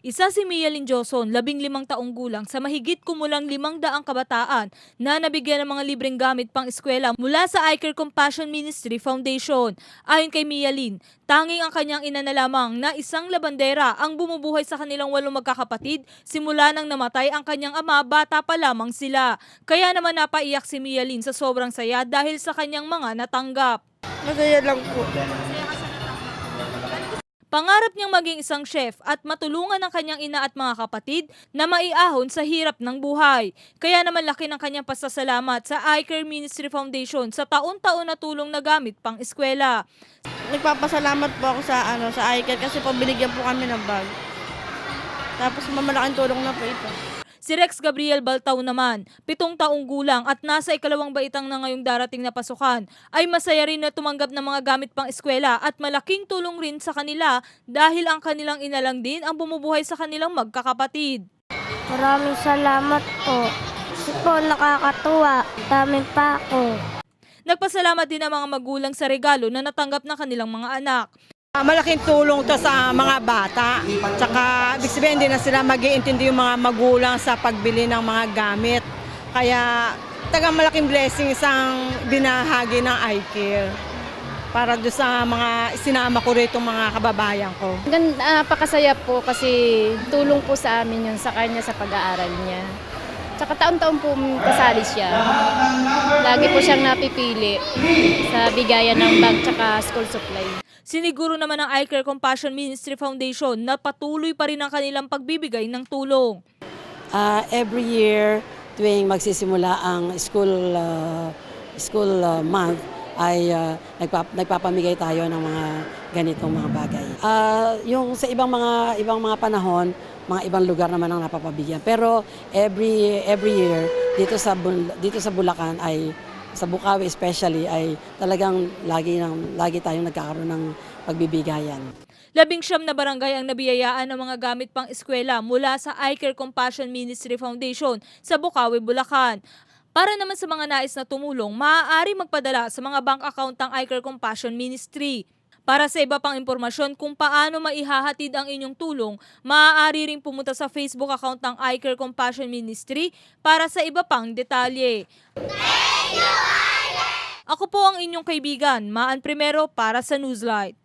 Isa si Mia Linjoson, 15 taong gulang sa mahigit kumulang 500 kabataan na nabigyan ng mga libreng gamit pang eskwela mula sa iCare Compassion Ministry Foundation. Ayon kay Mia Lin, tanging ang kanyang ina na lamang na isang labandera ang bumubuhay sa kanilang 8 magkakapatid simula nang namatay ang kanyang ama, bata pa lamang sila. Kaya naman napaiyak si Mia Lin sa sobrang saya dahil sa kanyang mga natanggap. Masaya lang po. Pangarap niyang maging isang chef at matulungan ang kanyang ina at mga kapatid na maiahon sa hirap ng buhay. Kaya naman laki ng kanyang pasasalamat sa iCare Ministry Foundation sa taon-taon na tulong na gamit pang eskwela. Nagpapasalamat po ako sa iCare kasi po binigyan po kami ng bag. Tapos mamalaking tulong na po ito. Si Rex Gabriel Baltao naman, 7 taong gulang at nasa ikalawang baitang na ngayong darating na pasukan, ay masaya rin na tumanggap ng mga gamit pang eskwela at malaking tulong rin sa kanila dahil ang kanilang ina lang din ang bumubuhay sa kanilang magkakapatid. Maraming salamat po. Kasi po nakakatuwa. Dami pa ako. Nagpasalamat din ang mga magulang sa regalo na natanggap ng kanilang mga anak. Malaking tulong to sa mga bata. Tsaka ibig sabihin din na sila mag-iintindi yung mga magulang sa pagbili ng mga gamit. Kaya tagang malaking blessing isang binahagi ng iCare para doon sa mga sinama ko rito mga kababayan ko. Pakasaya po kasi tulong po sa amin yun sa kanya sa pag-aaral niya. Tsaka taon-taon po kasali siya. Lagi po siyang napipili sa bigayan ng bag tsaka school supply. Siniguro naman ng iCare Compassion Ministry Foundation na patuloy pa rin ang kanilang pagbibigay ng tulong. Every year, tuwing magsisimula ang school month, ay nagpapamigay tayo ng mga ganitong mga bagay. Yung sa ibang mga panahon, mga ibang lugar naman ang napapabigyan. Pero every year dito sa Bulacan ay sa Bukawi especially ay talagang lagi tayong nagkakaroon ng pagbibigayan. 19 na barangay ang nabiyayaan ng mga gamit pang eskwela mula sa iCare Compassion Ministry Foundation sa Bukawi, Bulacan. Para naman sa mga nais na tumulong, maaari magpadala sa mga bank account ng iCare Compassion Ministry. Para sa iba pang impormasyon kung paano maihahatid ang inyong tulong, maaari ring pumunta sa Facebook account ng iCare Compassion Ministry para sa iba pang detalye. Ako po ang inyong kaibigan, Maan Primero para sa Newslight.